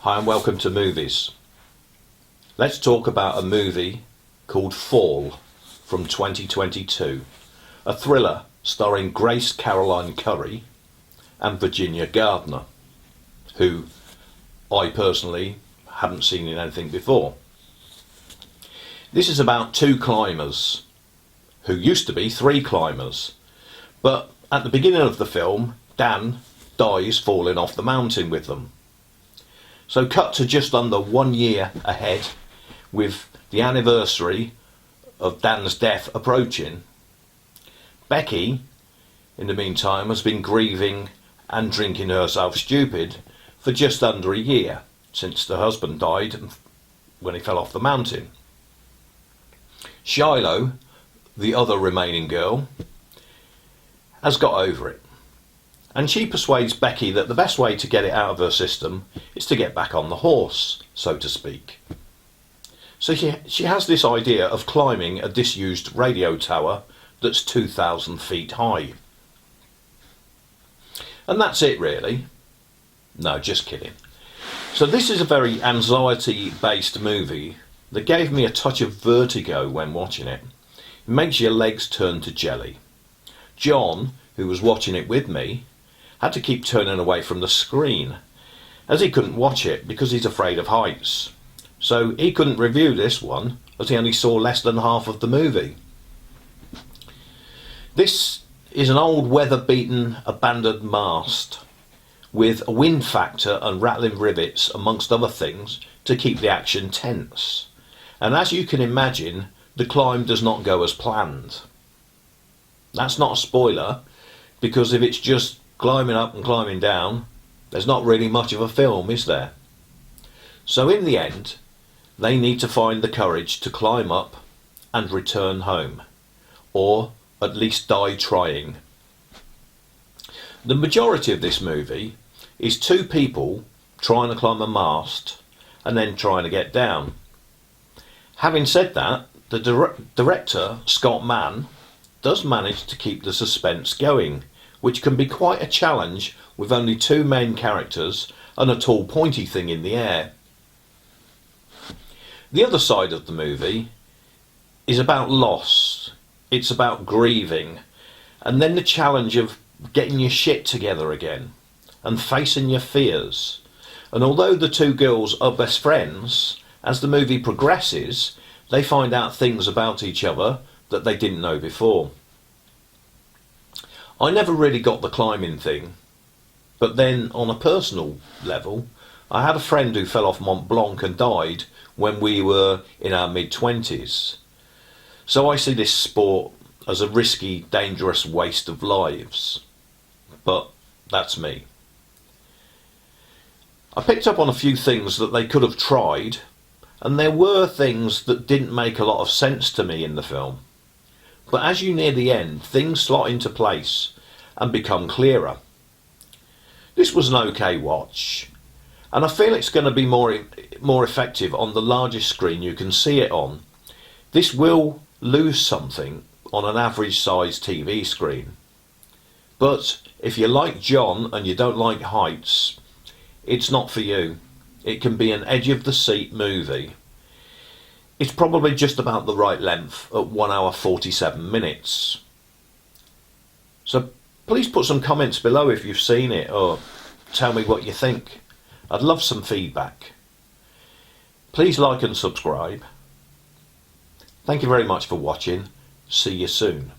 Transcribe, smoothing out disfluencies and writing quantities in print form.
Hi and welcome to Movies. Let's talk about a movie called Fall from 2022. A thriller starring Grace Caroline Currey and Virginia Gardner, who I personally haven't seen in anything before. This is about two climbers who used to be three climbers, but at the beginning of the film, Dan dies falling off the mountain with them. So cut to just under 1 year ahead, with the anniversary of Dan's death approaching. Becky, in the meantime, has been grieving and drinking herself stupid for just under a year since the husband died when he fell off the mountain. Shiloh, the other remaining girl, has got over it. And she persuades Becky that the best way to get it out of her system is to get back on the horse, so to speak. So she has this idea of climbing a disused radio tower that's 2,000 feet high. And that's it really. No, just kidding. So this is a very anxiety-based movie that gave me a touch of vertigo when watching it. It makes your legs turn to jelly. John, who was watching it with me, had to keep turning away from the screen, as he couldn't watch it because he's afraid of heights. So he couldn't review this one, as he only saw less than half of the movie. This is an old weather-beaten abandoned mast with a wind factor and rattling rivets amongst other things to keep the action tense. And as you can imagine, the climb does not go as planned. That's not a spoiler, because if it's just climbing up and climbing down, there's not really much of a film, is there? So in the end, they need to find the courage to climb up and return home, or at least die trying. The majority of this movie is two people trying to climb a mast and then trying to get down. Having said that, the director, Scott Mann, does manage to keep the suspense going, which can be quite a challenge with only two main characters and a tall pointy thing in the air. The other side of the movie is about loss. It's about grieving, and then the challenge of getting your shit together again and facing your fears. And although the two girls are best friends, as the movie progresses, they find out things about each other that they didn't know before. I never really got the climbing thing, but then on a personal level, I had a friend who fell off Mont Blanc and died when we were in our mid-20s. So I see this sport as a risky, dangerous waste of lives. But that's me. I picked up on a few things that they could have tried, and there were things that didn't make a lot of sense to me in the film. But as you near the end, things slot into place and become clearer. This was an okay watch, and I feel it's going to be more effective on the largest screen you can see it on. This will lose something on an average size TV screen. But if you like John and you don't like heights, it's not for you. It can be an edge of the seat movie. It's probably just about the right length at 1 hour 47 minutes. So please put some comments below if you've seen it, or tell me what you think. I'd love some feedback. Please like and subscribe. Thank you very much for watching. See you soon.